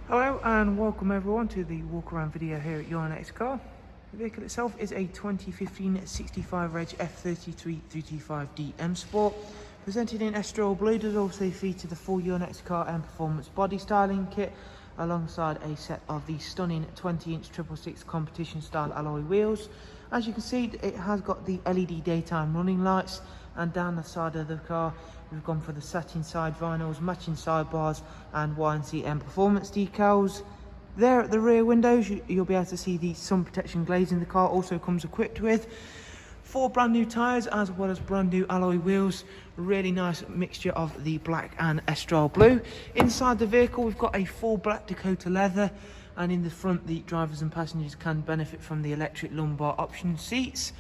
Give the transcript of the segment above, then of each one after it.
Hello and welcome everyone to the walk around video here at YNC Car. The vehicle itself is a 2015 65 Reg F33 335D M Sport. Presented in Estrel Blue, does also feature the full YNC Car Mpeformance body styling kit alongside a set of the stunning 20-inch 666 competition style alloy wheels. As you can see, it has got the LED daytime running lights, and down the side of the car we've gone for the satin side vinyls, matching sidebars and YNC Mpeformance decals. There at the rear windows you'll be able to see the sun protection glazing the car also comes equipped with. 4 brand new tyres as well as brand new alloy wheels. Really nice mixture of the black and Estrel Blue. Inside the vehicle we've got a full black Dakota leather, and in the front the drivers and passengers can benefit from the electric lumbar option seats.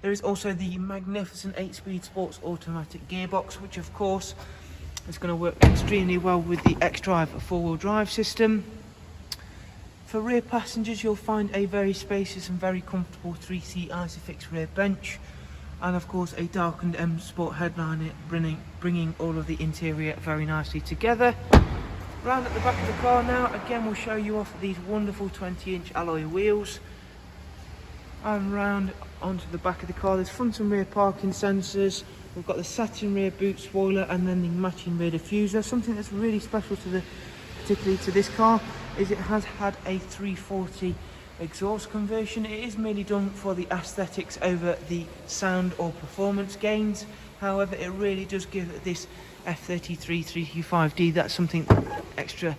There is also the magnificent 8-speed sports automatic gearbox, which of course is going to work extremely well with the xDrive 4-wheel drive system. For rear passengers you'll find a very spacious and very comfortable 3-seat Isofix rear bench, and of course a darkened M Sport headliner bringing all of the interior very nicely together. Round at the back of the car now, again we'll show you off these wonderful 20-inch alloy wheels. And round onto the back of the car, there's front and rear parking sensors. We've got the satin rear boot spoiler and then the matching rear diffuser. Something that's really special particularly to this car is it has had a 340 exhaust conversion. It is merely done for the aesthetics over the sound or performance gains. However, it really does give this F33 335D that something extra.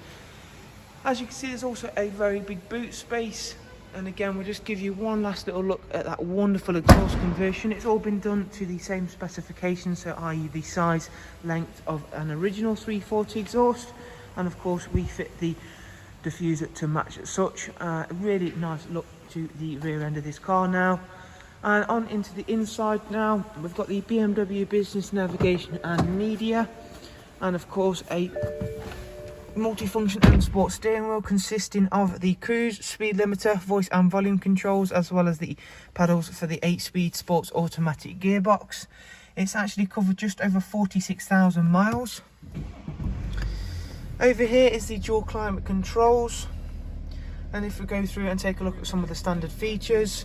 As you can see, there's also a very big boot space. And again, we'll just give you one last little look at that wonderful exhaust conversion. It's all been done to the same specifications, so i.e. the size, length of an original 340 exhaust. And of course, we fit the diffuser to match as such. Really nice look to the rear end of this car now. And on into the inside now, we've got the BMW business navigation and media. And of course, a multifunction and sport steering wheel consisting of the cruise, speed limiter, voice and volume controls, as well as the pedals for the 8-speed sports automatic gearbox. It's actually covered just over 46,000 miles. Over here is the dual climate controls, and if we go through and take a look at some of the standard features,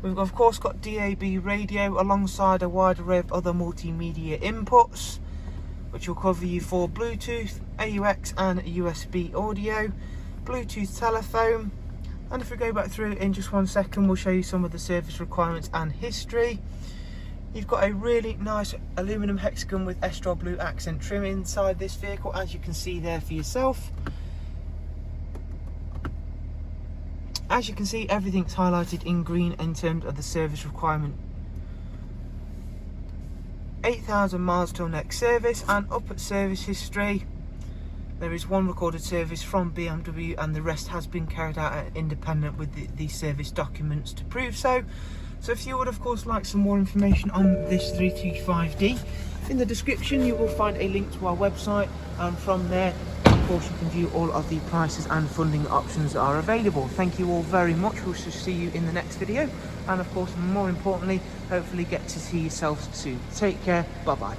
we've of course got DAB radio alongside a wide array of other multimedia inputs, which will cover you for Bluetooth, AUX and USB audio, Bluetooth telephone. And if we go back through in just one second, we'll show you some of the service requirements and history. You've got a really nice aluminum hexagon with Estrel Blue accent trim inside this vehicle, as you can see there for yourself. As you can see, everything's highlighted in green in terms of the service requirement. 8,000 miles till next service, and up at service history there is 1 recorded service from BMW, and the rest has been carried out at independent with the service documents to prove so. So if you would of course like some more information on this 335D, in the description you will find a link to our website, and from there of course you can view all of the prices and funding options that are available. Thank you all very much. We'll see you in the next video, and of course more importantly, hopefully get to see yourselves soon. Take care, bye bye.